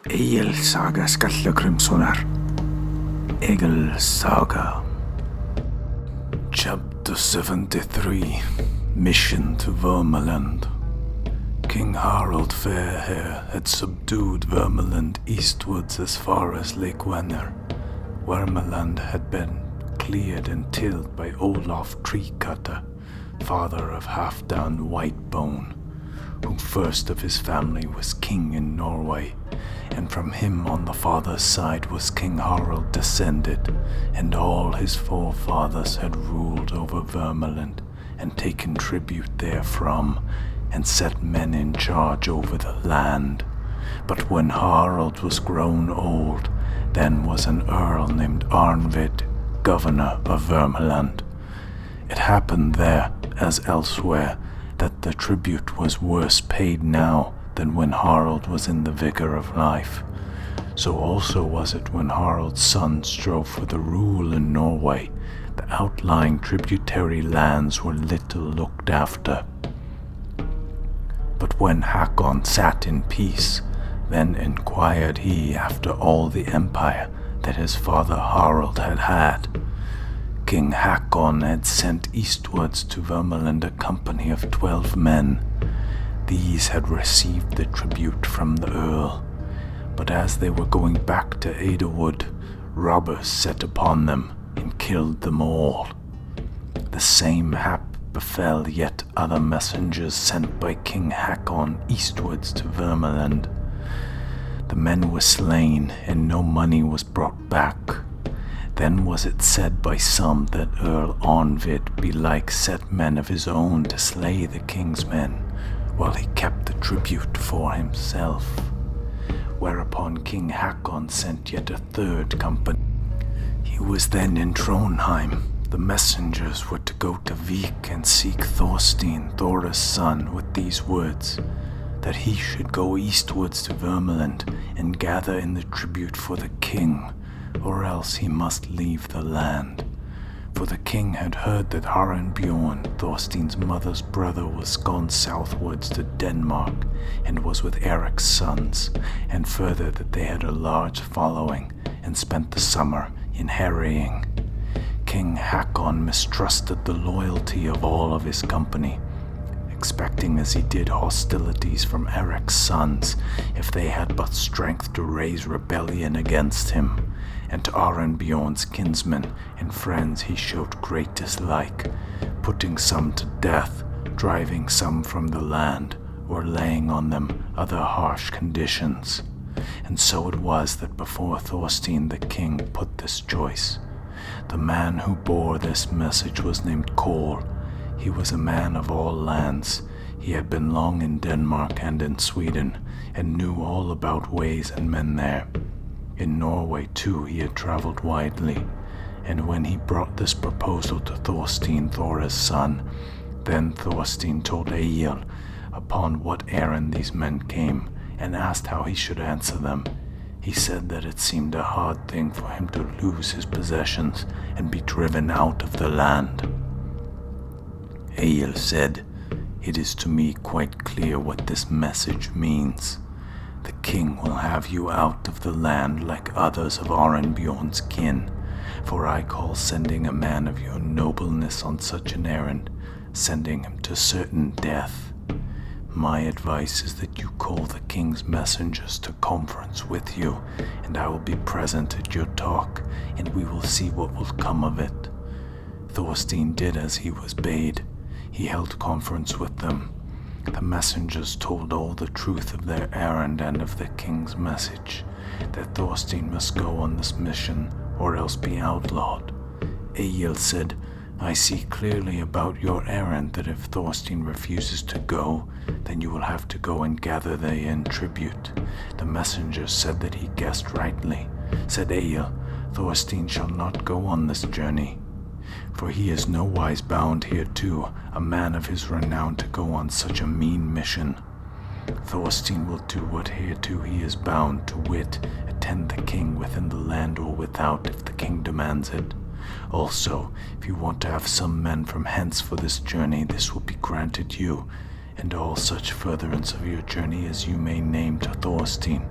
EGIL'S Skallagrimssonar Egil's Saga. Chapter 73. Mission to Vermonland. King Harald Fairhair had subdued Vermonland eastwards as far as Lake Wenner. Vermonland had been cleared and tilled by Olaf Treecutter, father of Halfdan Whitebone, who first of his family was king in Norway, and from him on the father's side was King Harald descended, and all his forefathers had ruled over Vermonland, and taken tribute therefrom, and set men in charge over the land. But when Harald was grown old, then was an earl named Arnvid governor of Vermonland. It happened there, as elsewhere, that the tribute was worse paid now than when Harald was in the vigor of life. So also was it when Harald's son strove for the rule in Norway. The outlying tributary lands were little looked after. But when Hakon sat in peace, then inquired he after all the empire that his father Harald had had. King Hakon had sent eastwards to Vermonland a company of 12 men. These had received the tribute from the earl, but as they were going back to Edewood, robbers set upon them and killed them all. The same hap befell yet other messengers sent by King Hakon eastwards to Vermonland. The men were slain, and no money was brought back. Then was it said by some that Earl Arnvid belike set men of his own to slay the king's men, while he kept the tribute for himself. Whereupon King Hakon sent yet a third company. He was then in Trondheim. The messengers were to go to Vik and seek Thorstein, Thora's son, with these words, that he should go eastwards to Vermonland and gather in the tribute for the king, or else he must leave the land. For the king had heard that Haraldbjorn, Thorstein's mother's brother, was gone southwards to Denmark, and was with Eric's sons, and further that they had a large following, and spent the summer in harrying. King Hakon mistrusted the loyalty of all of his company, expecting as he did hostilities from Eric's sons, if they had but strength to raise rebellion against him. And to Arnbjorn's kinsmen and friends he showed great dislike, putting some to death, driving some from the land, or laying on them other harsh conditions. And so it was that before Thorstein the king put this choice. The man who bore this message was named Kol. He was a man of all lands. He had been long in Denmark and in Sweden, and knew all about ways and men there. In Norway, too, he had traveled widely, and when he brought this proposal to Thorstein, Thora's son, then Thorstein told Egil upon what errand these men came, and asked how he should answer them. He said that it seemed a hard thing for him to lose his possessions and be driven out of the land. Egil said, "It is to me quite clear what this message means. The king will have you out of the land like others of Arnbjorn's kin, for I call sending a man of your nobleness on such an errand, sending him to certain death. My advice is that you call the king's messengers to conference with you, and I will be present at your talk, and we will see what will come of it." Thorstein did as he was bade. He held conference with them. The messengers told all the truth of their errand and of the king's message, that Thorstein must go on this mission or else be outlawed. Egil said, "I see clearly about your errand that if Thorstein refuses to go, then you will have to go and gather therein tribute." The messengers said that he guessed rightly. Said Egil, "Thorstein shall not go on this journey, for he is nowise bound hereto, a man of his renown, to go on such a mean mission. Thorstein will do what hereto he is bound, to wit, attend the king within the land or without, if the king demands it. Also, if you want to have some men from hence for this journey, this will be granted you, and all such furtherance of your journey as you may name to Thorstein."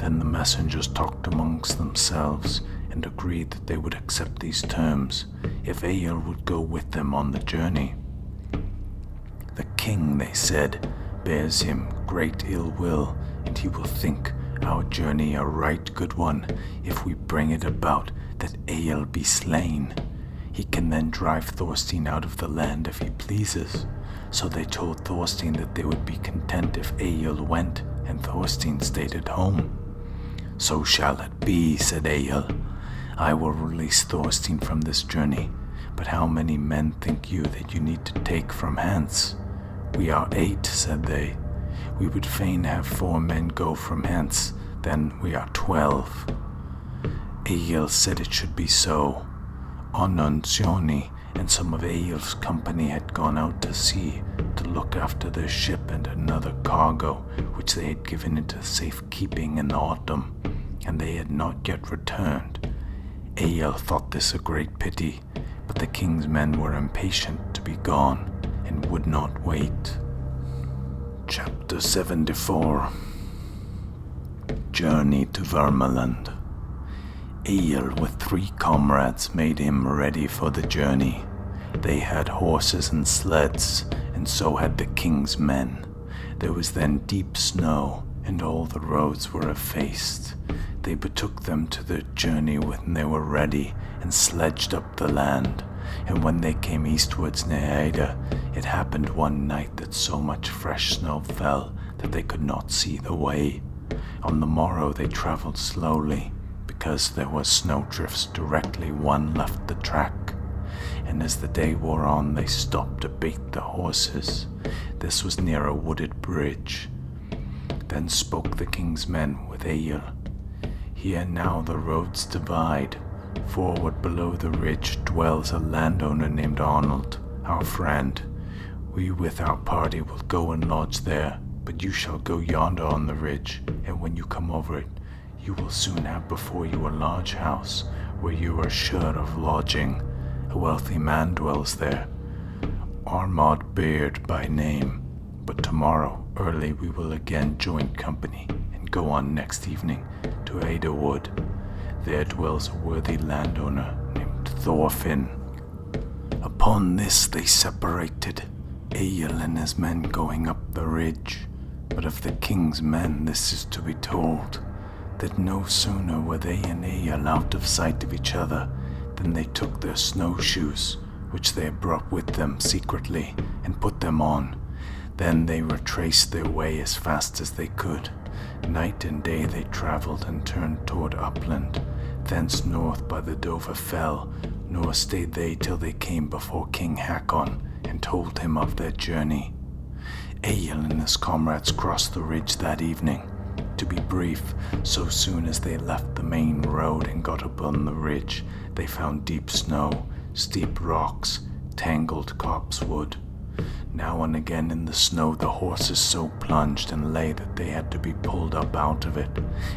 Then the messengers talked amongst themselves and agreed that they would accept these terms if Egil would go with them on the journey. The king, they said, bears him great ill will, and he will think our journey a right good one if we bring it about that Egil be slain. He can then drive Thorstein out of the land if he pleases. So they told Thorstein that they would be content if Egil went and Thorstein stayed at home. So shall it be, said Egil. I will release Thorstein from this journey, but how many men think you that you need to take from hence? We are 8, said they. We would fain have 4 men go from hence, then we are 12. Egil said it should be so. Onundsjoni and some of Egil's company had gone out to sea to look after their ship and another cargo which they had given into safekeeping in the autumn, and they had not yet returned. Egil thought this a great pity, but the king's men were impatient to be gone and would not wait. Chapter 74. Journey to Vermonland. Egil with 3 comrades made him ready for the journey. They had horses and sleds, and so had the king's men. There was then deep snow, and all the roads were effaced. They betook them to their journey when they were ready, and sledged up the land. And when they came eastwards near Ada, it happened one night that so much fresh snow fell that they could not see the way. On the morrow they travelled slowly, because there were snowdrifts directly one left the track. And as the day wore on, they stopped to bait the horses. This was near a wooded bridge. Then spoke the king's men with Egil. Here now the roads divide. Forward below the ridge dwells a landowner named Arnold, our friend. We with our party will go and lodge there, but you shall go yonder on the ridge, and when you come over it, you will soon have before you a large house, where you are sure of lodging. A wealthy man dwells there, Armod Beard by name. But tomorrow early we will again join company, and go on next evening to Ada Wood. There dwells a worthy landowner named Thorfinn. Upon this they separated, Egil and his men going up the ridge. But of the king's men this is to be told, that no sooner were they and Egil out of sight of each other than they took their snowshoes, which they had brought with them secretly, and put them on. Then they retraced their way as fast as they could. Night and day they travelled and turned toward upland, thence north by the Dover Fell, nor stayed they till they came before King Hakon, and told him of their journey. Egil and his comrades crossed the ridge that evening. To be brief, so soon as they left the main road and got upon the ridge, they found deep snow, steep rocks, tangled copsewood. Now and again in the snow the horses so plunged and lay that they had to be pulled up out of it,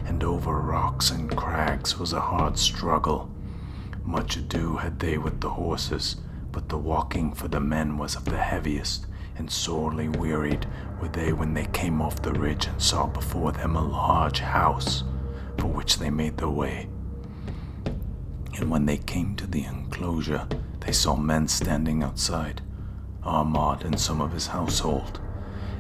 and over rocks and crags was a hard struggle. Much ado had they with the horses, but the walking for the men was of the heaviest, and sorely wearied were they when they came off the ridge and saw before them a large house, for which they made their way. And when they came to the enclosure, they saw men standing outside, Armad and some of his household.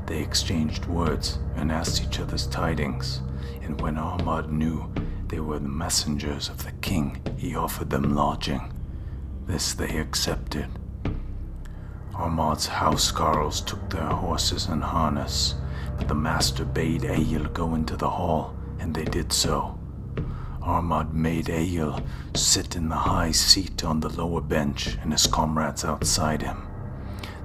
They exchanged words and asked each other's tidings, and when Armad knew they were the messengers of the king, he offered them lodging. This they accepted. Armad's housecarls took their horses and harness, but the master bade Egil go into the hall, and they did so. Armad made Egil sit in the high seat on the lower bench, and his comrades outside him.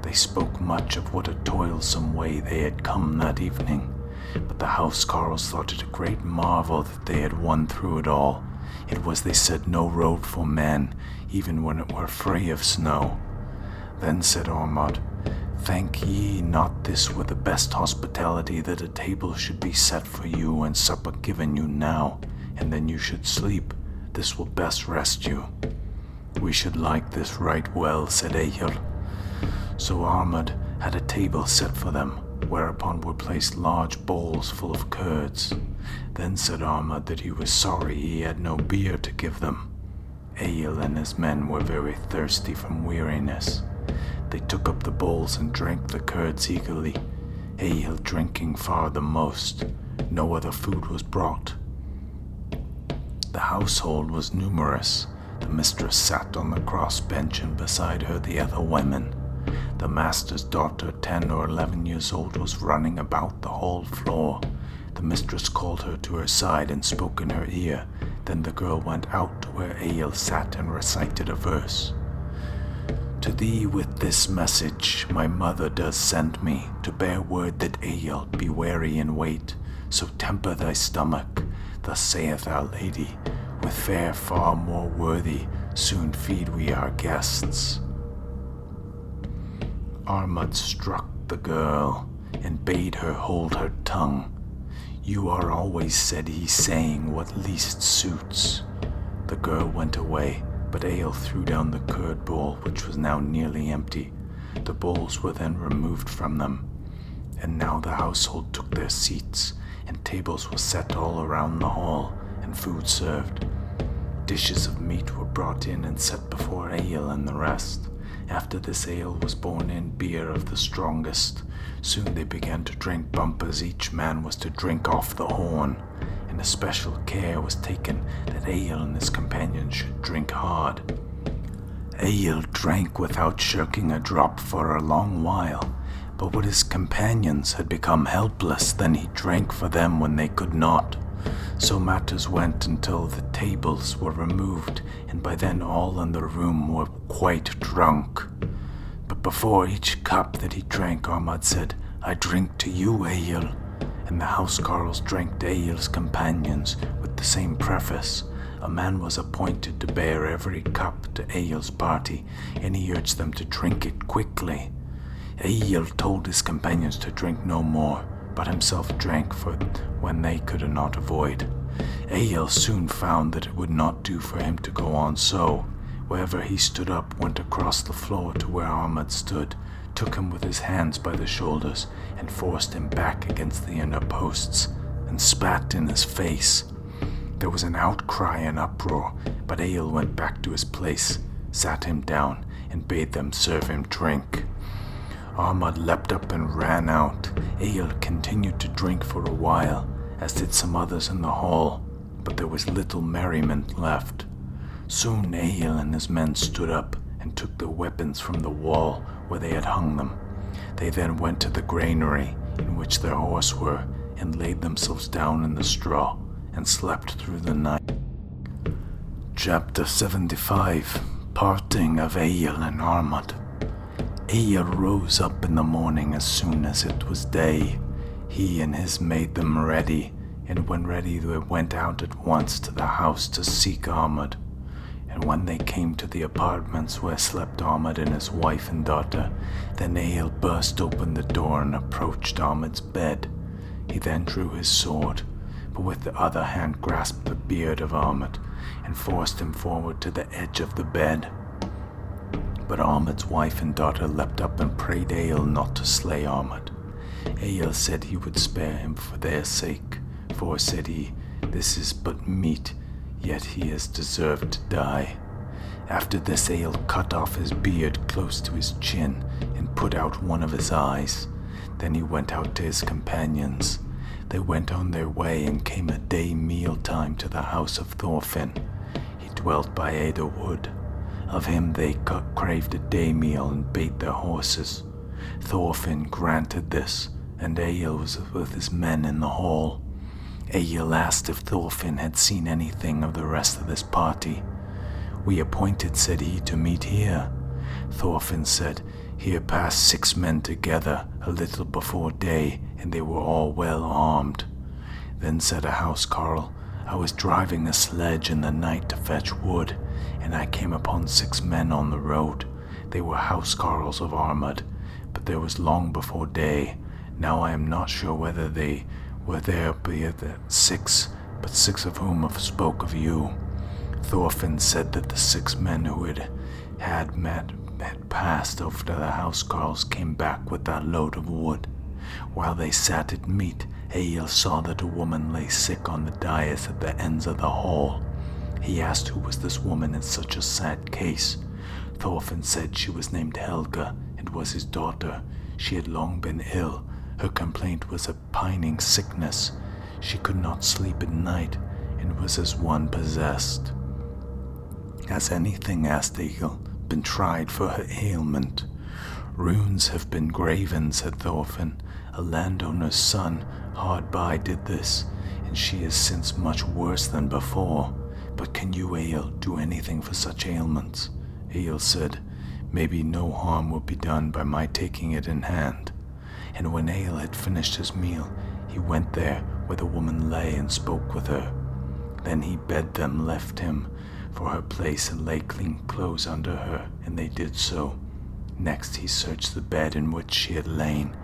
They spoke much of what a toilsome way they had come that evening, but the housecarls thought it a great marvel that they had won through it all. It was, they said, no road for men, even when it were free of snow. Then said Armad, Thank ye not this were the best hospitality, that a table should be set for you and supper given you now, and then you should sleep. This will best rest you. We should like this right well, said Egil. So Armad had a table set for them, whereupon were placed large bowls full of curds. Then said Armad that he was sorry he had no beer to give them. Egil and his men were very thirsty from weariness. They took up the bowls and drank the curds eagerly, Egil drinking far the most. No other food was brought. The household was numerous. The mistress sat on the cross bench, and beside her the other women. The master's daughter, 10 or 11 years old, was running about the hall floor. The mistress called her to her side and spoke in her ear. Then the girl went out to where Egil sat and recited a verse. To thee with this message my mother does send me, to bear word that Egil be wary and wait. So temper thy stomach, thus saith our lady, with fare far more worthy, soon feed we our guests. Armad struck the girl, and bade her hold her tongue. You are always, said he, saying what least suits. The girl went away, but Egil threw down the curd bowl, which was now nearly empty. The bowls were then removed from them, and now the household took their seats, and tables were set all around the hall, and food served. Dishes of meat were brought in and set before Egil and the rest. After this ale was borne in beer of the strongest. Soon they began to drink bumpers. Each man was to drink off the horn, and especial care was taken that Egil and his companions should drink hard. Egil drank without shirking a drop for a long while, but when his companions had become helpless, then he drank for them when they could not. So matters went until the tables were removed, and by then all in the room were quite drunk. But before each cup that he drank, Armad said, I drink to you, Egil. And the housecarls drank to Egil's companions with the same preface. A man was appointed to bear every cup to Egil's party, and he urged them to drink it quickly. Egil told his companions to drink no more, but himself drank for when they could not avoid. Egil soon found that it would not do for him to go on so. Wherever he stood up, went across the floor to where Armad stood, took him with his hands by the shoulders, and forced him back against the inner posts, and spat in his face. There was an outcry and uproar, but Egil went back to his place, sat him down, and bade them serve him drink. Armad leapt up and ran out. Egil continued to drink for a while, as did some others in the hall, but there was little merriment left. Soon Egil and his men stood up and took their weapons from the wall where they had hung them. They then went to the granary in which their horse were, and laid themselves down in the straw, and slept through the night. Chapter 75. Parting of Egil and Armad. Egil rose up in the morning as soon as it was day. He and his made them ready, and when ready they went out at once to the house to seek Armad. And when they came to the apartments where slept Armad and his wife and daughter, then Egil burst open the door and approached Armad's bed. He then drew his sword, but with the other hand grasped the beard of Armad, and forced him forward to the edge of the bed. But Armad's wife and daughter leapt up and prayed Egil not to slay Armad. Egil said he would spare him for their sake, for, said he, this is but meat, yet he has deserved to die. After this Egil cut off his beard close to his chin, and put out one of his eyes. Then he went out to his companions. They went on their way, and came a day meal time to the house of Thorfinn. He dwelt by Ada Wood. Of him they craved a day meal, and bait their horses. Thorfinn granted this, and Egil was with his men in the hall. Egil asked if Thorfinn had seen anything of the rest of this party. We appointed, said he, to meet here. Thorfinn said, here passed 6 men together a little before day, and they were all well armed. Then said a housecarl, I was driving a sledge in the night to fetch wood, and I came upon 6 men on the road. They were housecarls of Armad, but there was long before day. Now I am not sure whether they were there be the 6, but 6 of whom have spoke of you. Thorfinn said that the 6 men who had passed over to the housecarls came back with that load of wood. While they sat at meat, Egil saw that a woman lay sick on the dais at the ends of the hall. He asked who was this woman in such a sad case. Thorfinn said she was named Helga and was his daughter. She had long been ill. Her complaint was a pining sickness. She could not sleep at night and was as one possessed. Has anything, asked Egil, been tried for her ailment? Runes have been graven, said Thorfinn. A landowner's son hard by did this, and she is since much worse than before. But can you, Egil, do anything for such ailments? Egil said, maybe no harm will be done by my taking it in hand. And when Egil had finished his meal, he went there where the woman lay and spoke with her. Then he bade them lift him for her place and lay clean clothes under her, and they did so. Next he searched the bed in which she had lain,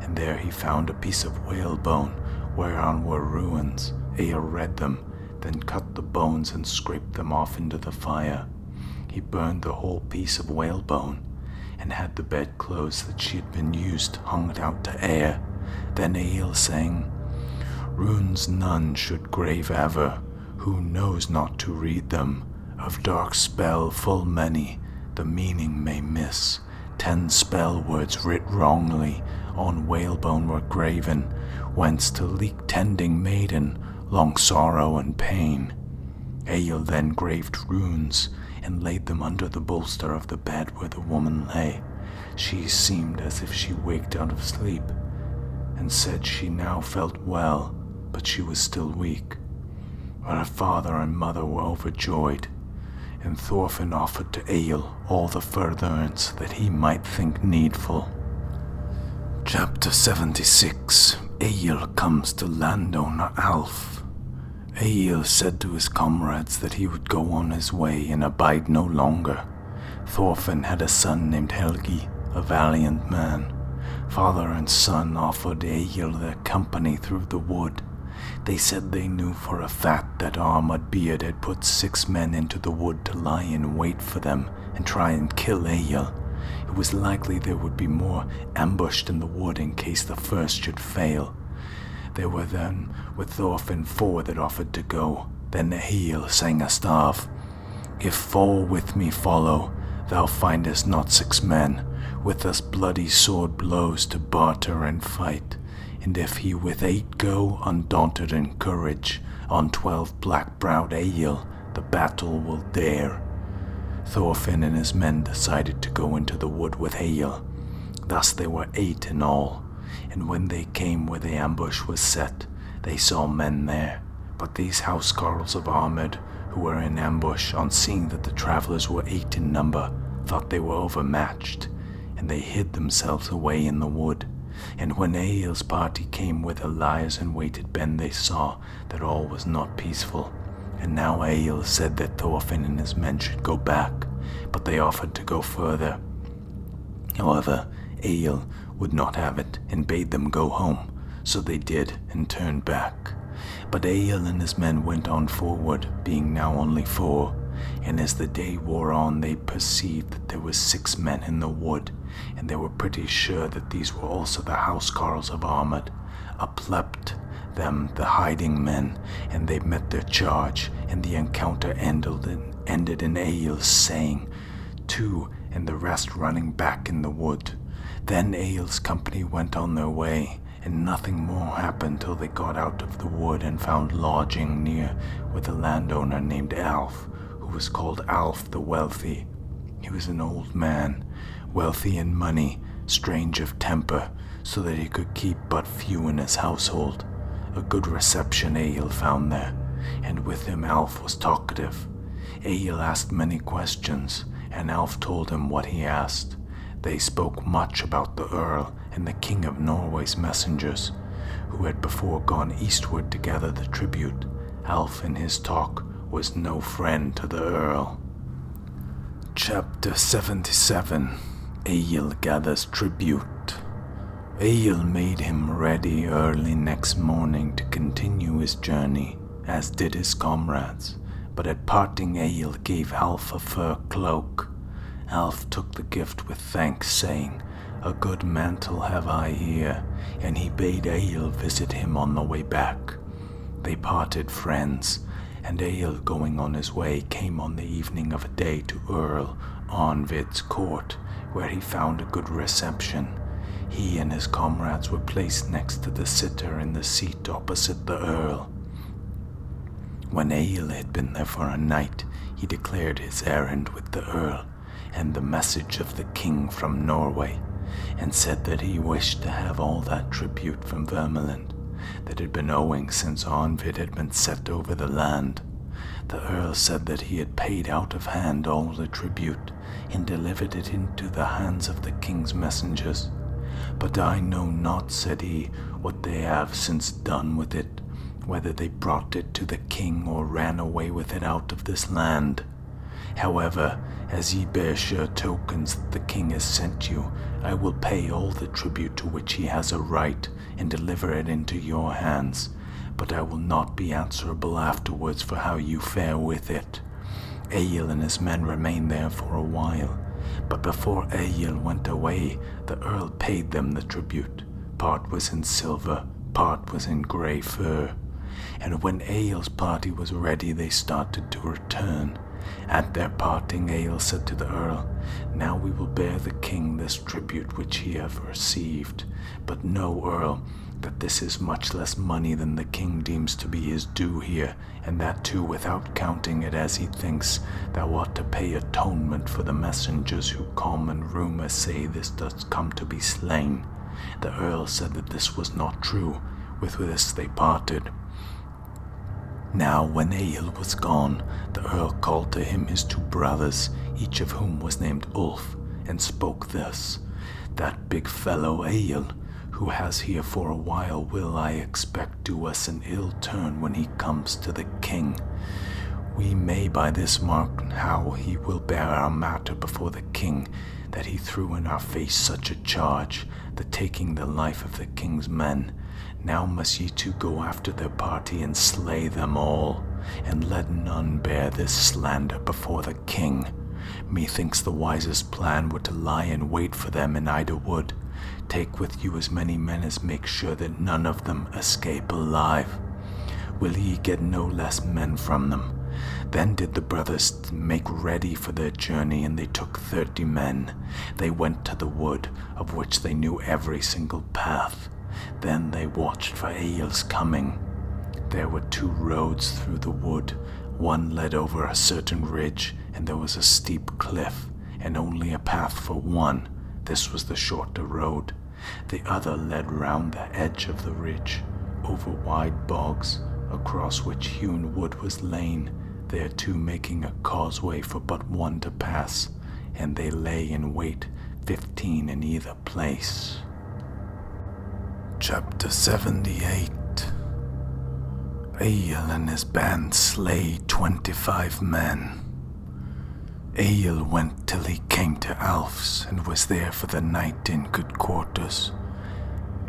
and there he found a piece of whalebone, whereon were runes. Egil read them, then cut the bones and scraped them off into the fire. He burned the whole piece of whalebone, and had the bedclothes that she had been used hung out to air. Then Egil sang, runes none should grave ever, who knows not to read them. Of dark spell full many, the meaning may miss. 10 spell words writ wrongly on whalebone were graven, whence to leak tending maiden, long sorrow and pain. Egil then graved runes, and laid them under the bolster of the bed where the woman lay. She seemed as if she waked out of sleep, and said she now felt well, but she was still weak. But her father and mother were overjoyed, and Thorfinn offered to Egil all the furtherance that he might think needful. Chapter 76. Egil comes to landowner Alf. Egil said to his comrades that he would go on his way and abide no longer. Thorfinn had a son named Helgi, a valiant man. Father and son offered Egil their company through the wood. They said they knew for a fact that Armod Beard had put 6 men into the wood to lie in wait for them and try and kill Egil. It was likely there would be more ambushed in the wood in case the first should fail. There were then with Thorfinn 4 that offered to go. Then Egil sang a staff. If 4 with me follow, thou findest not 6 men, with us bloody sword blows to barter and fight. And if he with 8 go, undaunted in courage, on 12 black-browed Egil, the battle will dare. Thorfinn and his men decided to go into the wood with Egil. Thus they were 8 in all, and when they came where the ambush was set, they saw men there. But these housecarls of Armid, who were in ambush, on seeing that the travelers were 8 in number, thought they were overmatched, and they hid themselves away in the wood. And when Egil's party came where the liers and waited ben, they saw that all was not peaceful. And now Egil said that Thorfinn and his men should go back, but they offered to go further. However, Egil would not have it, and bade them go home, so they did, and turned back. But Egil and his men went on forward, being now only 4, and as the day wore on they perceived that there were 6 men in the wood, and they were pretty sure that these were also the housecarls of Armid. Upleapt them the hiding men, and they met their charge, and the encounter ended in Egil saying 2, and the rest running back in the wood. Then Egil's company went on their way, and nothing more happened till they got out of the wood and found lodging near with a landowner named Alf, who was called Alf the Wealthy. He was an old man, wealthy in money, strange of temper, so that he could keep but few in his household. A good reception Egil found there, and with him Alf was talkative. Egil asked many questions, and Alf told him what he asked. They spoke much about the Earl and the King of Norway's messengers, who had before gone eastward to gather the tribute. Alf in his talk was no friend to the Earl. Chapter 77. Egil gathers tribute. Egil made him ready early next morning to continue his journey, as did his comrades, but at parting Egil gave Alf a fur cloak. Alf took the gift with thanks, saying, a good mantle have I here, and he bade Egil visit him on the way back. They parted friends, and Egil, going on his way, came on the evening of a day to Earl Arnvid's court, where he found a good reception. He and his comrades were placed next to the sitter in the seat opposite the Earl. When Egil had been there for a night, he declared his errand with the Earl, and the message of the king from Norway, and said that he wished to have all that tribute from Vermonland that had been owing since Arnvid had been set over the land. The Earl said that he had paid out of hand all the tribute, and delivered it into the hands of the king's messengers. But I know not, said he, what they have since done with it, whether they brought it to the king or ran away with it out of this land. However, as ye bear sure tokens that the king has sent you, I will pay all the tribute to which he has a right, and deliver it into your hands, but I will not be answerable afterwards for how you fare with it. Egil and his men remained there for a while, but before Egil went away, the Earl paid them the tribute. Part was in silver, part was in grey fur. And when Egil's party was ready, they started to return. At their parting, Egil said to the Earl, Now we will bear the king this tribute which he hath received. But know, Earl, that this is much less money than the king deems to be his due here, and that too without counting it, as he thinks thou ought to pay atonement for the messengers who common rumour say this doth come to be slain. The Earl said that this was not true. With this they parted. Now when Egil was gone, the Earl called to him his two brothers, each of whom was named Ulf, and spoke thus, That big fellow Egil, who has here for a while, will, I expect, do us an ill turn when he comes to the king. We may by this mark how he will bear our matter before the king, that he threw in our face such a charge, the taking the life of the king's men. Now must ye two go after their party and slay them all, and let none bear this slander before the king. Methinks the wisest plan were to lie in wait for them in Ida Wood. Take with you as many men as make sure that none of them escape alive. Will ye get no less men from them? Then did the brothers make ready for their journey, and they took 30 men. They went to the wood, of which they knew every single path. Then they watched for Egil's coming. There were 2 roads through the wood. One led over a certain ridge, and there was a steep cliff, and only a path for one. This was the shorter road. The other led round the edge of the ridge, over wide bogs, across which hewn wood was lain, thereto making a causeway for but one to pass, and they lay in wait, 15 in either place. Chapter 78. Egil and his band slay 25 men. Egil went till he came to Alf's, and was there for the night in good quarters.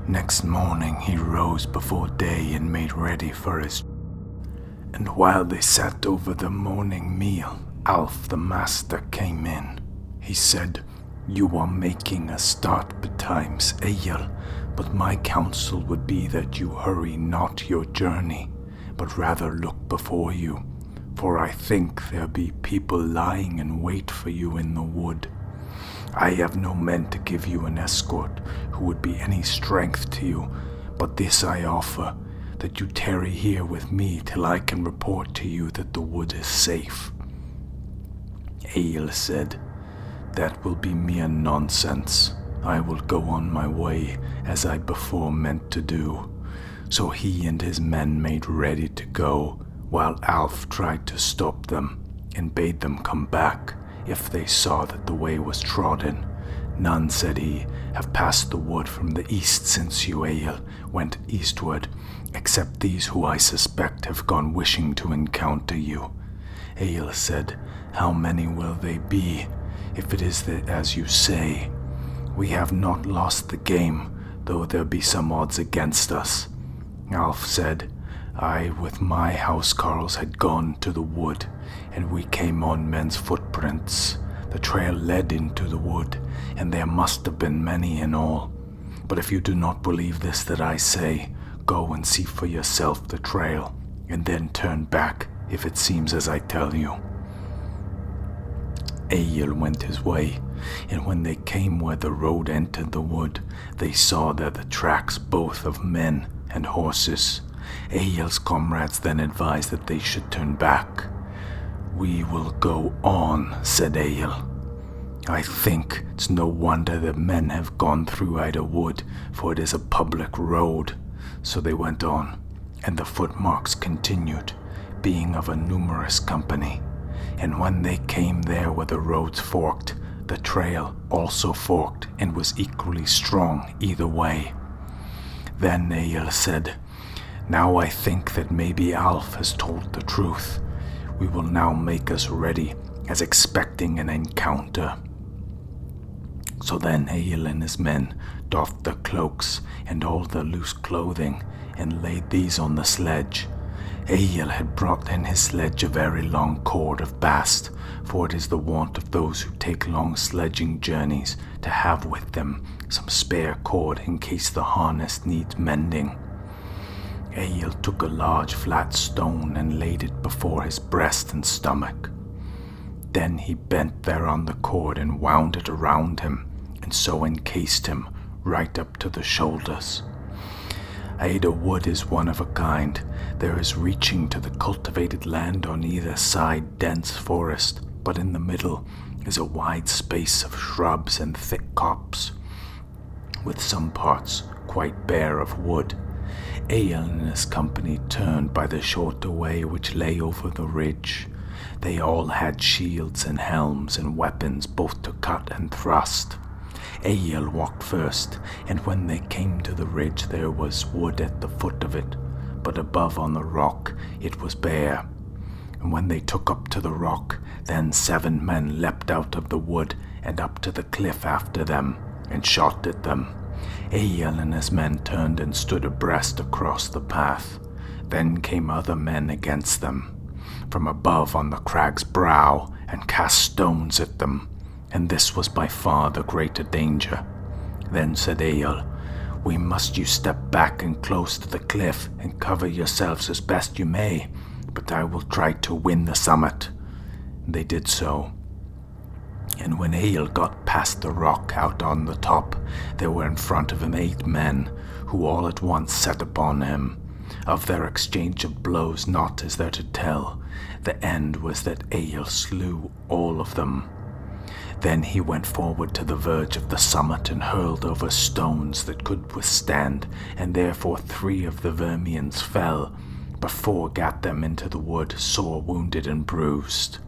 Next morning he rose before day and made ready for his. And while they sat over the morning meal, Alf the master came in. He said, You are making a start betimes, Egil, but my counsel would be that you hurry not your journey, but rather look before you, for I think there be people lying in wait for you in the wood. I have no men to give you an escort who would be any strength to you, but this I offer, that you tarry here with me till I can report to you that the wood is safe. Egil said, That will be mere nonsense. I will go on my way, as I before meant to do. So he and his men made ready to go, while Alf tried to stop them, and bade them come back, if they saw that the way was trodden. None, said he, have passed the wood from the east since you, Egil, went eastward, except these who I suspect have gone wishing to encounter you. Egil said, How many will they be, if it is as you say? We have not lost the game, though there be some odds against us. Alf said, I with my housecarls had gone to the wood, and we came on men's footprints. The trail led into the wood, and there must have been many in all. But if you do not believe this that I say, go and see for yourself the trail, and then turn back if it seems as I tell you." Egil went his way, and when they came where the road entered the wood, they saw there the tracks both of men and horses. Egil's comrades then advised that they should turn back. "We will go on," said Egil. "I think it's no wonder that men have gone through Ida Wood, for it is a public road." So they went on, and the footmarks continued, being of a numerous company. And when they came there where the roads forked, the trail also forked and was equally strong either way. Then Egil said, "Now I think that maybe Alf has told the truth. We will now make us ready, as expecting an encounter." So then Egil and his men doffed their cloaks and all their loose clothing, and laid these on the sledge. Egil had brought in his sledge a very long cord of bast, for it is the wont of those who take long sledging journeys to have with them some spare cord in case the harness needs mending. Egil took a large flat stone and laid it before his breast and stomach. Then he bent there on the cord and wound it around him, and so encased him right up to the shoulders. Ida Wood is one of a kind. There is reaching to the cultivated land on either side dense forest, but in the middle is a wide space of shrubs and thick copse, with some parts quite bare of wood. Egil and his company turned by the shorter way which lay over the ridge. They all had shields and helms and weapons both to cut and thrust. Egil walked first, and when they came to the ridge there was wood at the foot of it, but above on the rock it was bare. And when they took up to the rock, then 7 men leapt out of the wood and up to the cliff after them, and shot at them. Egil and his men turned and stood abreast across the path. Then came other men against them, from above on the crag's brow, and cast stones at them. And this was by far the greater danger. Then said Egil, "We must you step back and close to the cliff, and cover yourselves as best you may, but I will try to win the summit." They did so. And when Egil got past the rock out on the top, there were in front of him 8 men, who all at once set upon him. Of their exchange of blows naught is there to tell. The end was that Egil slew all of them. Then he went forward to the verge of the summit and hurled over stones that could withstand, and therefore 3 of the Vermians fell, but 4 gat them into the wood, sore wounded and bruised.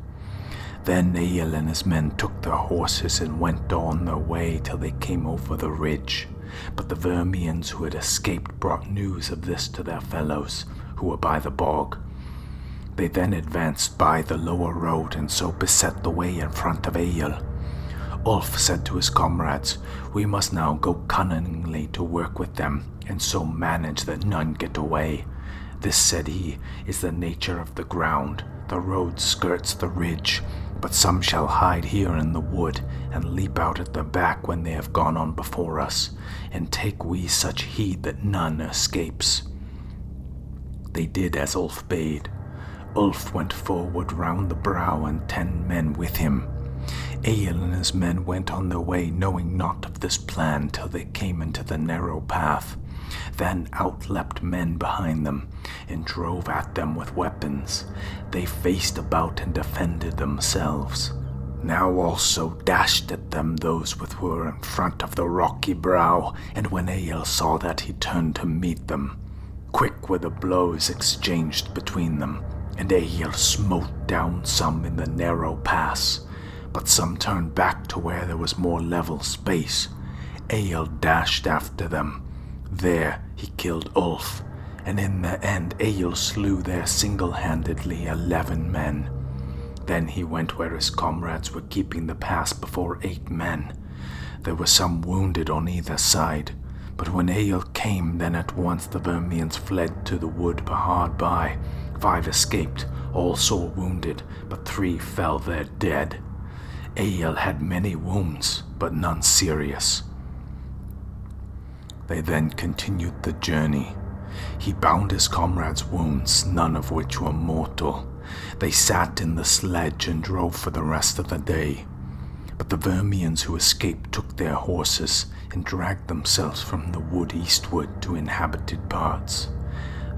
Then Egil and his men took their horses and went on their way till they came over the ridge. But the Vermians who had escaped brought news of this to their fellows, who were by the bog. They then advanced by the lower road, and so beset the way in front of Egil. Ulf said to his comrades, "We must now go cunningly to work with them, and so manage that none get away. This," said he, "is the nature of the ground. The road skirts the ridge, but some shall hide here in the wood, and leap out at the back when they have gone on before us, and take we such heed that none escapes." They did as Ulf bade. Ulf went forward round the brow, and 10 men with him. Egil and his men went on their way, knowing naught of this plan, till they came into the narrow path. Then out leapt men behind them, and drove at them with weapons. They faced about and defended themselves. Now also dashed at them those who were in front of the rocky brow, and when Egil saw that, he turned to meet them. Quick were the blows exchanged between them, and Egil smote down some in the narrow pass, but some turned back to where there was more level space. Egil dashed after them. There he killed Ulf, and in the end Egil slew there single-handedly 11 men. Then he went where his comrades were keeping the pass before 8 men. There were some wounded on either side, but when Egil came, then at once the Vermians fled to the wood hard by. 5 escaped, all sore wounded, but 3 fell there dead. Egil had many wounds, but none serious. They then continued the journey. He bound his comrades' wounds, none of which were mortal. They sat in the sledge and drove for the rest of the day. But the Vermians who escaped took their horses and dragged themselves from the wood eastward to inhabited parts.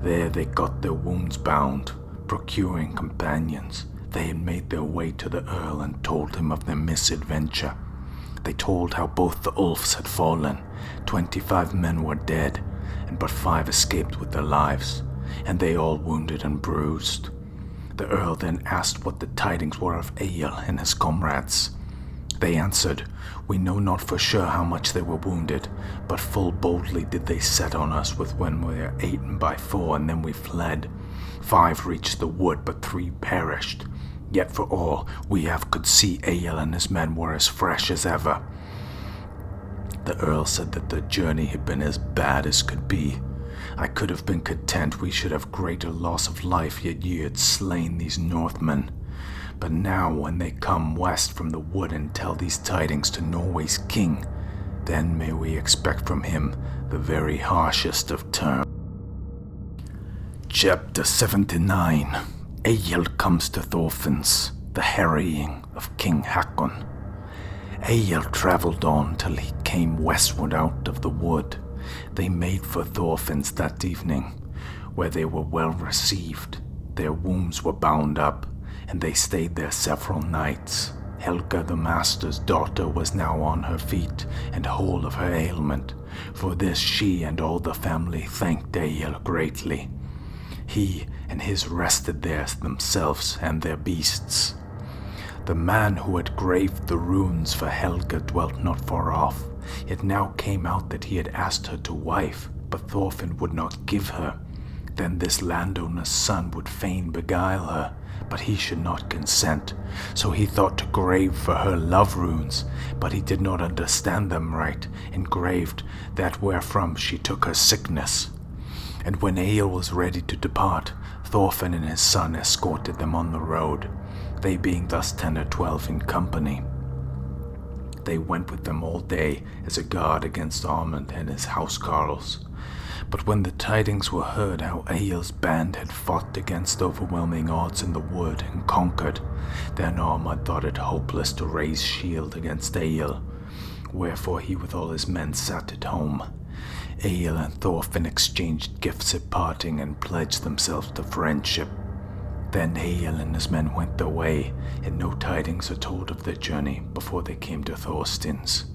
There they got their wounds bound, procuring companions. They had made their way to the Earl and told him of their misadventure. They told how both the Ulfs had fallen, 25 men were dead, and but 5 escaped with their lives, and they all wounded and bruised. The Earl then asked what the tidings were of Egil and his comrades. They answered, "We know not for sure how much they were wounded, but full boldly did they set on us with when we were 8 by 4, and then we fled. 5 reached the wood, but 3 perished. Yet for all we could see Egil and his men were as fresh as ever." The Earl said that the journey had been as bad as could be. "I could have been content we should have greater loss of life, yet ye had slain these Northmen. But now when they come west from the wood and tell these tidings to Norway's king, then may we expect from him the very harshest of terms." Chapter 79. Egil comes to Thorfinn's, the harrying of King Hakon. Egil travelled on till he came westward out of the wood. They made for Thorfinn's that evening, where they were well received. Their wounds were bound up, and they stayed there several nights. Helga, the master's daughter, was now on her feet and whole of her ailment. For this she and all the family thanked Egil greatly. He and his rested there themselves and their beasts. The man who had graved the runes for Helga dwelt not far off. It now came out that he had asked her to wife, but Thorfinn would not give her. Then this landowner's son would fain beguile her, but he should not consent. So he thought to grave for her love runes, but he did not understand them right, and graved that wherefrom she took her sickness. And when Egil was ready to depart, Thorfinn and his son escorted them on the road, they being thus 10 or 12 in company. They went with them all day as a guard against Armand and his housecarls. But when the tidings were heard how Egil's band had fought against overwhelming odds in the wood and conquered, then Armand thought it hopeless to raise shield against Egil, wherefore he with all his men sat at home. Egil and Thorfinn exchanged gifts at parting and pledged themselves to friendship. Then Egil and his men went their way, and no tidings are told of their journey before they came to Thorstein's.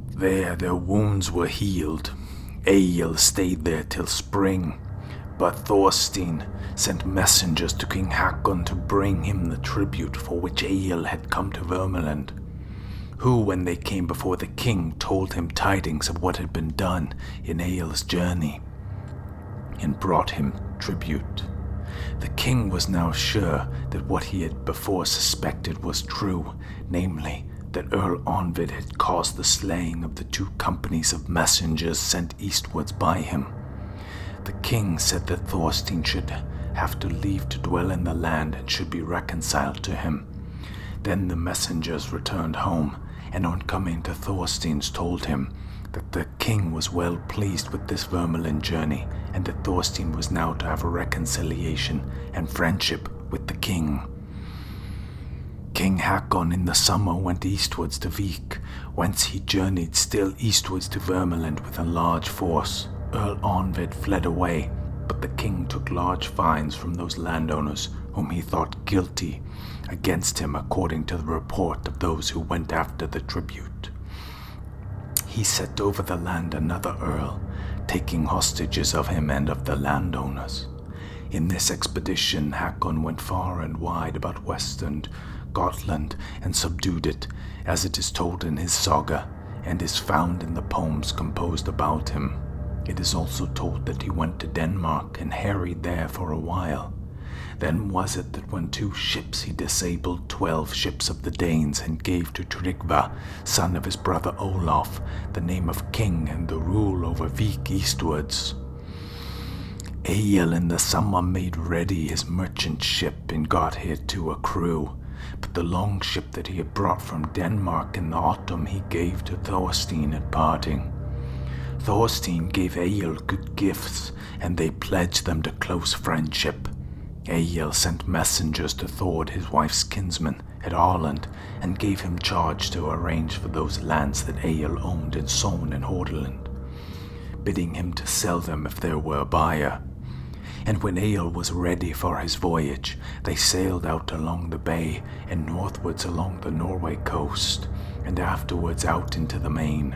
There their wounds were healed. Egil stayed there till spring, but Thorstein sent messengers to King Hakon to bring him the tribute for which Egil had come to Vermonland, who, when they came before the king, told him tidings of what had been done in Egil's journey, and brought him tribute. The king was now sure that what he had before suspected was true, namely, that Earl Onvid had caused the slaying of the 2 companies of messengers sent eastwards by him. The king said that Thorstein should have to leave to dwell in the land and should be reconciled to him. Then the messengers returned home, and on coming to Thorstein's told him that the king was well pleased with this Vermonland journey, and that Thorstein was now to have a reconciliation and friendship with the king. King Hakon in the summer went eastwards to Vik, whence he journeyed still eastwards to Vermonland with a large force. Earl Onvid fled away, but the king took large fines from those landowners whom he thought guilty against him according to the report of those who went after the tribute. He set over the land another earl, taking hostages of him and of the landowners. In this expedition Hakon went far and wide about western Gotland and subdued it, as it is told in his saga, and is found in the poems composed about him. It is also told that he went to Denmark and harried there for a while. Then was it that when 2 ships he disabled 12 ships of the Danes and gave to Tryggva, son of his brother Olaf, the name of king and the rule over Vik eastwards. Egil in the summer made ready his merchant ship and got here to a crew. but the long ship that he had brought from Denmark in the autumn he gave to Thorstein at parting. Thorstein gave Egil good gifts, and they pledged them to close friendship. Egil sent messengers to Thord, his wife's kinsman, at Aarland, and gave him charge to arrange for those lands that Egil owned in Sogn and Hordaland, bidding him to sell them if there were a buyer. And when Egil was ready for his voyage, they sailed out along the bay and northwards along the Norway coast, and afterwards out into the main.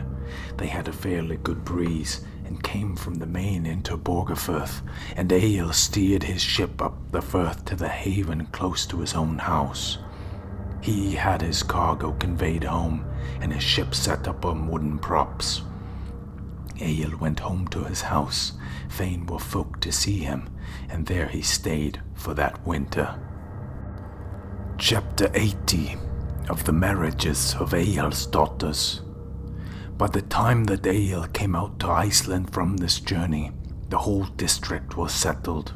They had a fairly good breeze, and came from the main into Borgafirth, and Egil steered his ship up the firth to the haven close to his own house. He had his cargo conveyed home, and his ship set up on wooden props. Egil went home to his house. Fain were folk to see him, and there he stayed for that winter. Chapter 80 of the Marriages of Egil's Daughters. By the time that Egil came out to Iceland from this journey, the whole district was settled.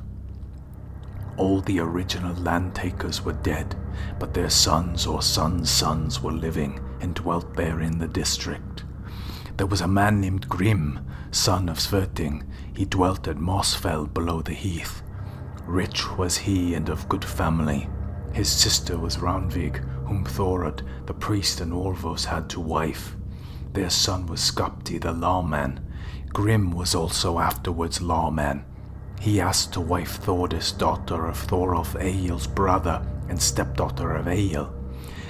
All the original land takers were dead, but their sons or sons' sons were living and dwelt there in the district. There was a man named Grim, son of Sverting. He dwelt at Mossfell below the heath. Rich was he and of good family. His sister was Ranvig, whom Thorod, the priest and Olvos had to wife. Their son was Skapti the lawman. Grim was also afterwards lawman. He asked to wife Thordis, daughter of Thorolf, Egil's brother, and stepdaughter of Egil.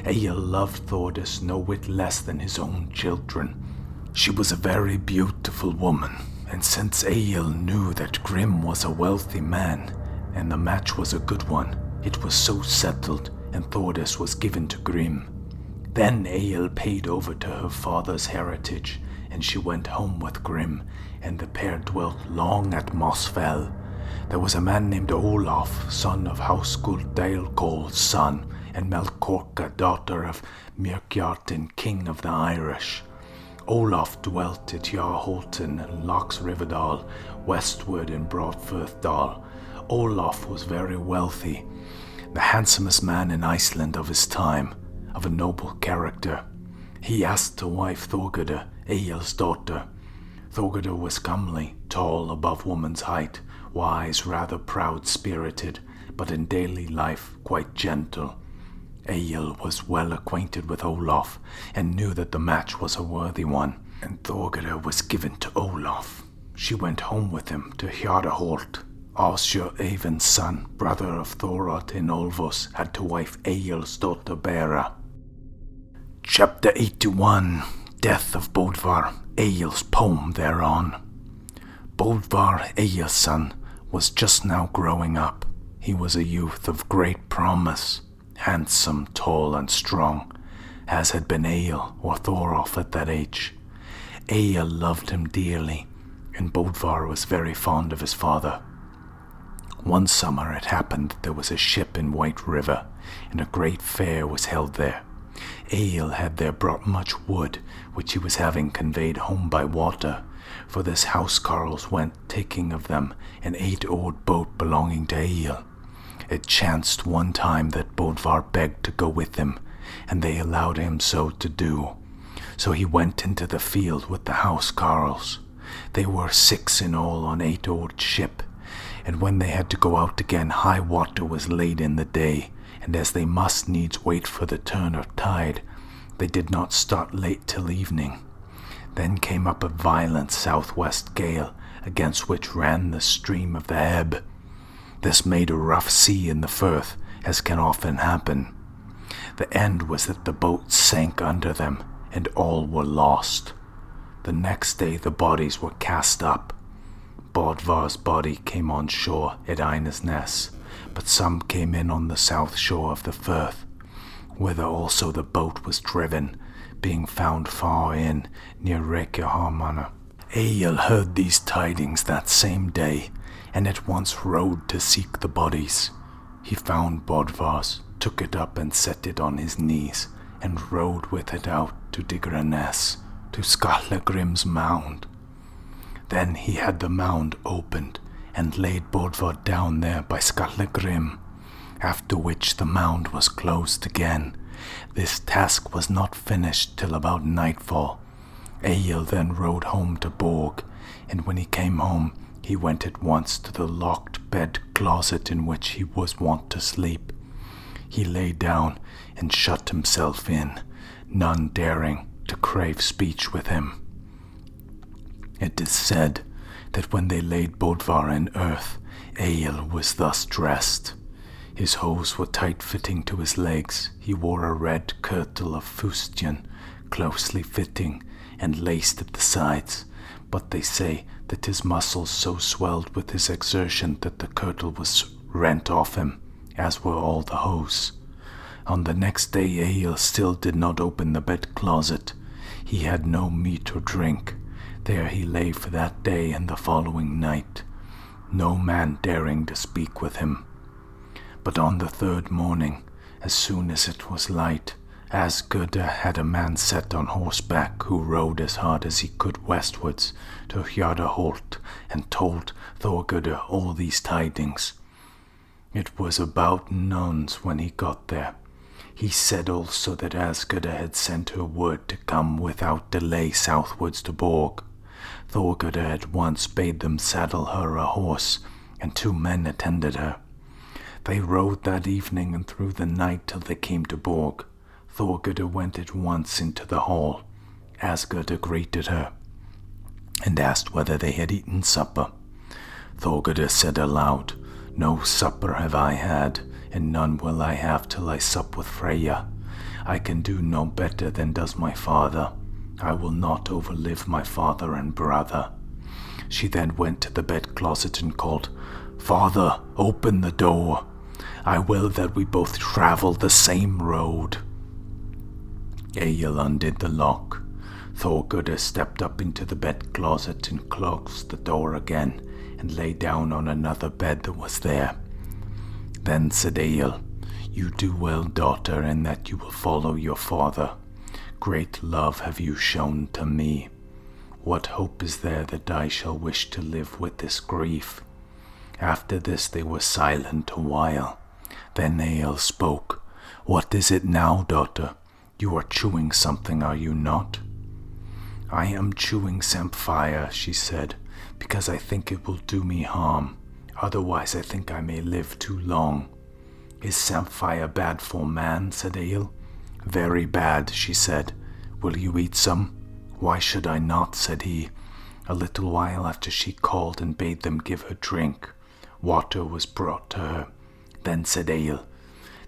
Egil loved Thordis no whit less than his own children. She was a very beautiful woman, and since Egil knew that Grim was a wealthy man, and the match was a good one, it was so settled, and Thordis was given to Grim. Then Egil paid over to her father's heritage, and she went home with Grim, and the pair dwelt long at Mossfell. There was a man named Olaf, son of Hauskuld Dalekol's son, and Melkorka, daughter of Myrkjartin, king of the Irish. Olaf dwelt at Jarholten and Lochs Riverdal, westward in Broadfirthdal. Olaf was very wealthy, the handsomest man in Iceland of his time, of a noble character. He asked to wife Thorgerd, Egil's daughter. Thorgerd was comely, tall above woman's height, wise, rather proud-spirited, but in daily life quite gentle. Egil was well acquainted with Olaf, and knew that the match was a worthy one, and Thorgerd was given to Olaf. She went home with him to Hjardaholt. Asur Eyvind's son, brother of Thorod in Olvos, had to wife Egil's daughter Bera. Chapter 81 Death of Bodvar, Egil's poem thereon. Bodvar, Egil's son, was just now growing up. He was a youth of great promise, handsome, tall, and strong, as had been Egil or Thorolf at that age. Egil loved him dearly, and Bodvar was very fond of his father. One summer it happened there was a ship in White River, and a great fair was held there. Egil had there brought much wood, which he was having conveyed home by water, for this housecarls went taking of them an 8-oared boat belonging to Egil. It chanced one time that Bodvar begged to go with him, and they allowed him so to do. So he went into the field with the housecarls. They were 6 in all on 8-oared ship, and when they had to go out again, high water was laid in the day, and as they must needs wait for the turn of tide, they did not start late till evening. Then came up a violent southwest gale, against which ran the stream of the ebb. This made a rough sea in the firth, as can often happen. The end was that the boat sank under them, and all were lost. The next day the bodies were cast up. Bodvar's body came on shore at Einesness, but some came in on the south shore of the firth, whither also the boat was driven, being found far in, near Reykjahamana. Egil heard these tidings that same day, and at once rode to seek the bodies. He found Bodvar's, took it up and set it on his knees, and rode with it out to Digranes, to Skallagrim's mound. Then he had the mound opened, and laid Bodvar down there by Skallagrim. after which the mound was closed again. This task was not finished till about nightfall. Egil then rode home to Borg, and when he came home, he went at once to the locked bed closet in which he was wont to sleep. He lay down and shut himself in, none daring to crave speech with him. It is said that when they laid Bodvar in earth, Egil was thus dressed. His hose were tight-fitting to his legs. He wore a red kirtle of fustian, closely fitting and laced at the sides, but they say that his muscles so swelled with his exertion that the kirtle was rent off him, as were all the hose. On the next day Egil still did not open the bed-closet. He had no meat or drink. There he lay for that day and the following night, no man daring to speak with him. But on the third morning, as soon as it was light, Asgurda had a man set on horseback who rode as hard as he could westwards to Hjardarholt and told Thorgurda all these tidings. It was about nones when he got there. He said also that Asgurda had sent her word to come without delay southwards to Borg. Thorgurda at once bade them saddle her a horse, and 2 men attended her. They rode that evening and through the night till they came to Borg. Thorgurda went at once into the hall. Asgurda greeted her, and asked whether they had eaten supper. Thorgurda said aloud, "No supper have I had, and none will I have till I sup with Freyja. I can do no better than does my father. I will not overlive my father and brother." She then went to the bed-closet and called, "Father, open the door. I will that we both travel the same road." Egil undid the lock. Thorgurda stepped up into the bed-closet and closed the door again, and lay down on another bed that was there. Then said Egil, "You do well, daughter, in that you will follow your father. Great love have you shown to me. What hope is there that I shall wish to live with this grief?" After this they were silent a while. Then Egil spoke. "What is it now, daughter? You are chewing something, are you not?" "I am chewing samphire," she said, "because I think it will do me harm. Otherwise I think I may live too long." "Is samphire bad for man?" said Egil. "Very bad," she said. "Will you eat some?" "Why should I not?" said he. A little while after she called and bade them give her drink. Water was brought to her. Then said Egil,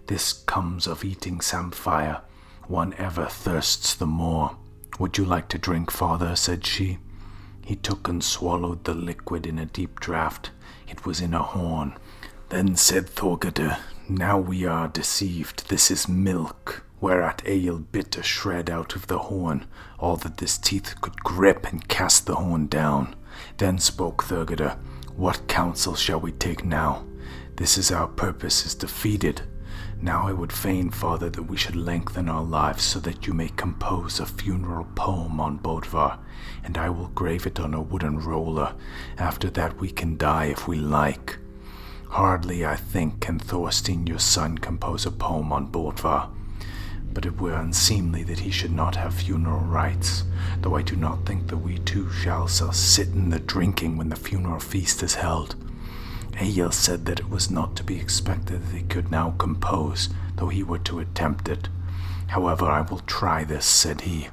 "This comes of eating samphire. One ever thirsts the more. Would you like to drink, father?" said she. He took and swallowed the liquid in a deep draught. It was in a horn. Then said Thorgurda, "Now we are deceived. This is milk." Whereat Egil bit a shred out of the horn, all that his teeth could grip, and cast the horn down. Then spoke Thorgurda, "What counsel shall we take now? This is our purpose is defeated. Now I would fain, father, that we should lengthen our lives so that you may compose a funeral poem on Bodvar, and I will grave it on a wooden roller. After that we can die if we like. Hardly, I think, can Thorstein your son compose a poem on Bodvar. But it were unseemly that he should not have funeral rites, though I do not think that we two shall sit in the drinking when the funeral feast is held." Egil said that it was not to be expected that he could now compose, though he were to attempt it. "However, I will try this," said he.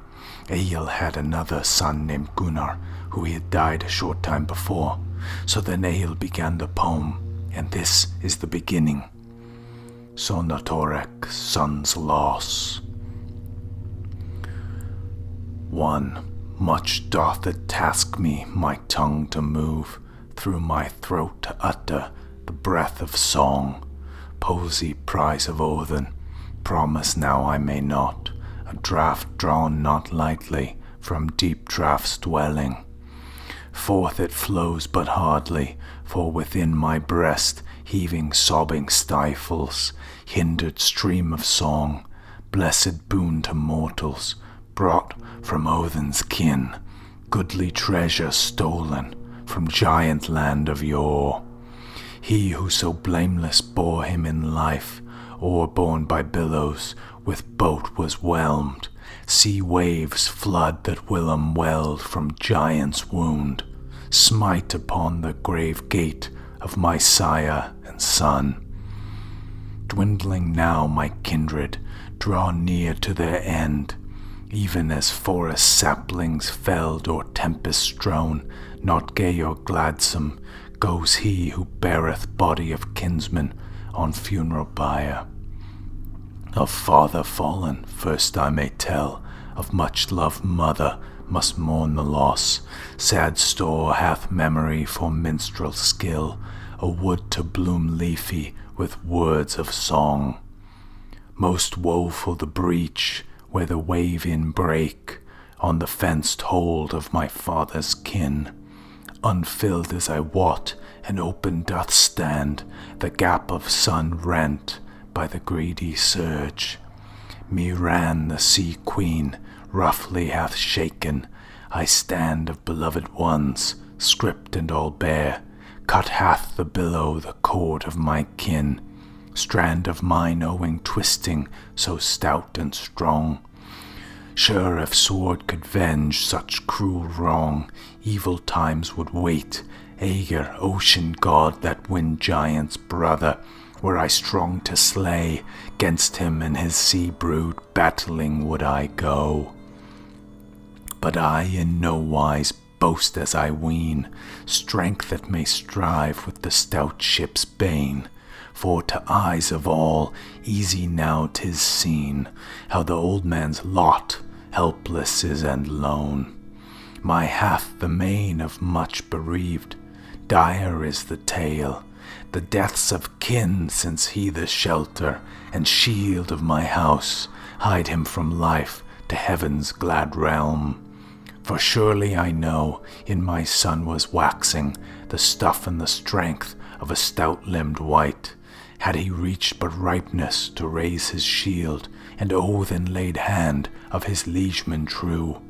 Egil had another son named Gunnar, who had died a short time before. So then Egil began the poem, and this is the beginning. Sonatorek, son's loss. 1. Much doth it task me, my tongue to move, through my throat to utter the breath of song. Posy, prize of Odin, promise now I may not, a draught drawn not lightly from deep draughts dwelling. Forth it flows but hardly, for within my breast heaving sobbing stifles, hindered stream of song, blessed boon to mortals, brought from Odin's kin, goodly treasure stolen from giant land of yore. He who so blameless bore him in life, o'erborne by billows, with boat was whelmed. Sea waves flood that whilom welled from giant's wound, smite upon the grave gate of my sire and son. Dwindling now my kindred, draw near to their end, even as forest saplings felled or tempest strown, not gay or gladsome, goes he who beareth body of kinsman on funeral bier. Of father fallen first I may tell, of much loved mother must mourn the loss. Sad store hath memory for minstrel skill, a wood to bloom leafy with words of song. Most woeful the breach where the wave in break on the fenced hold of my father's kin. Unfilled as I wot, and open doth stand the gap of sun rent by the greedy surge. Me ran the sea queen roughly hath shaken. I stand of beloved ones, script and all bare. Cut hath the billow the cord of my kin, strand of mine owing twisting so stout and strong. Sure if sword could venge such cruel wrong, evil times would wait. Egil, ocean god, that wind giant's brother, were I strong to slay, 'gainst him and his sea brood battling would I go. But I in no wise boast as I ween, strength that may strive with the stout ship's bane. For to eyes of all easy now 'tis seen, how the old man's lot helpless is and lone. My hath the main of much bereaved, dire is the tale, the deaths of kin since he the shelter and shield of my house hide him from life to heaven's glad realm. For surely I know in my son was waxing the stuff and the strength of a stout-limbed wight, had he reached but ripeness to raise his shield and oath and laid hand of his liegeman true.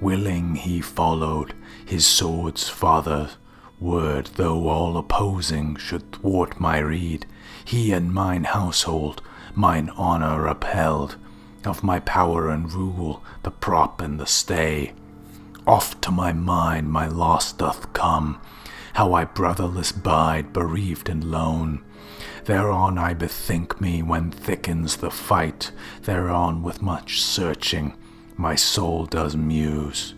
Willing he followed his sword's father word, though all opposing should thwart my rede. He and mine household mine honour upheld, of my power and rule the prop and the stay. Oft to my mind my loss doth come, how I brotherless bide, bereaved and lone. Thereon I bethink me when thickens the fight, thereon with much searching my soul does muse.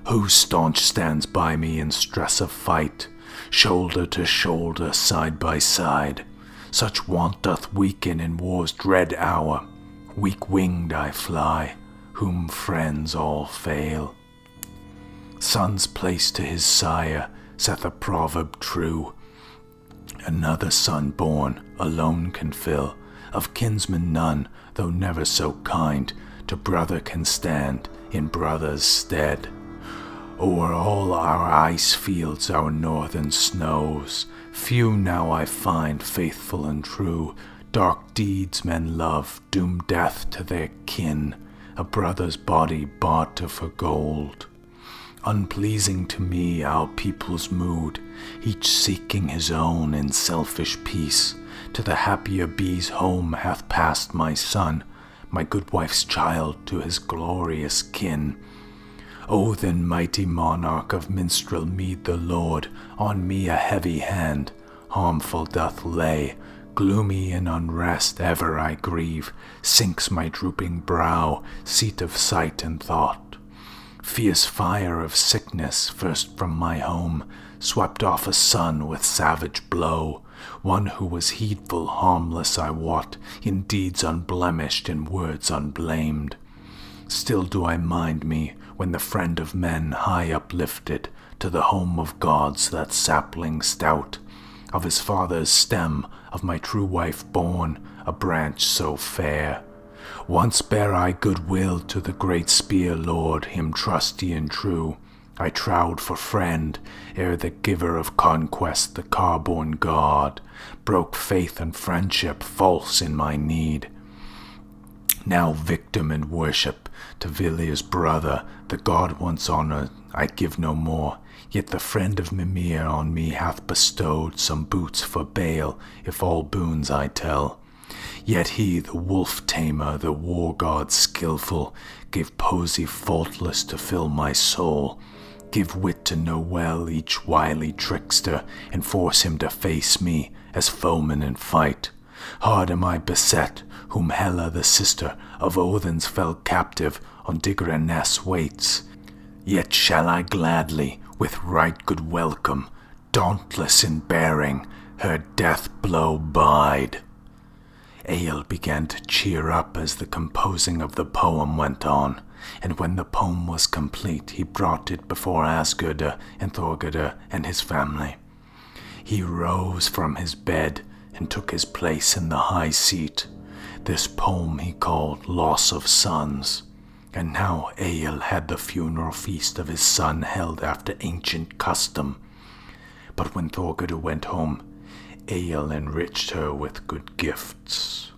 Who staunch stands by me in stress of fight, shoulder to shoulder, side by side? Such want doth weaken in war's dread hour. Weak-winged I fly, whom friends all fail. Son's place to his sire saith a proverb true. Another son born alone can fill, of kinsmen none, though never so kind, to brother can stand in brother's stead. O'er all our ice fields, our northern snows, few now I find faithful and true. Dark deeds men love, doom death to their kin, a brother's body bought for gold. Unpleasing to me our people's mood, each seeking his own in selfish peace. To the happier bee's home hath passed my son, my good wife's child to his glorious kin. O then, mighty monarch of minstrel mead, the Lord on me a heavy hand harmful doth lay. Gloomy in unrest ever I grieve, sinks my drooping brow, seat of sight and thought. Fierce fire of sickness first from my home swept off a son with savage blow, one who was heedful, harmless I wot, in deeds unblemished, in words unblamed. Still do I mind me when the friend of men high uplifted to the home of gods that sapling stout, of his father's stem, of my true wife born, a branch so fair. Once bare I goodwill to the great spear lord, him trusty and true I trowed for friend, ere the giver of conquest, the car-born god, broke faith and friendship false in my need. Now victim and worship to Vilir's brother, the god once honored, I give no more. Yet the friend of Mimir on me hath bestowed some boots for bale, if all boons I tell. Yet he, the wolf tamer, the war god skillful, gave poesy faultless to fill my soul. Give wit to know well each wily trickster, and force him to face me as foeman in fight. Hard am I beset, whom Hela, the sister of Odin's fell captive, on Digraness waits. Yet shall I gladly, with right good welcome, dauntless in bearing, her death blow bide. Egil began to cheer up as the composing of the poem went on, and when the poem was complete, he brought it before Asgurda and Thorgurda and his family. He rose from his bed and took his place in the high seat. This poem he called Loss of Sons. And now Egil had the funeral feast of his son held after ancient custom. But when Thorgurda went home, Egil enriched her with good gifts.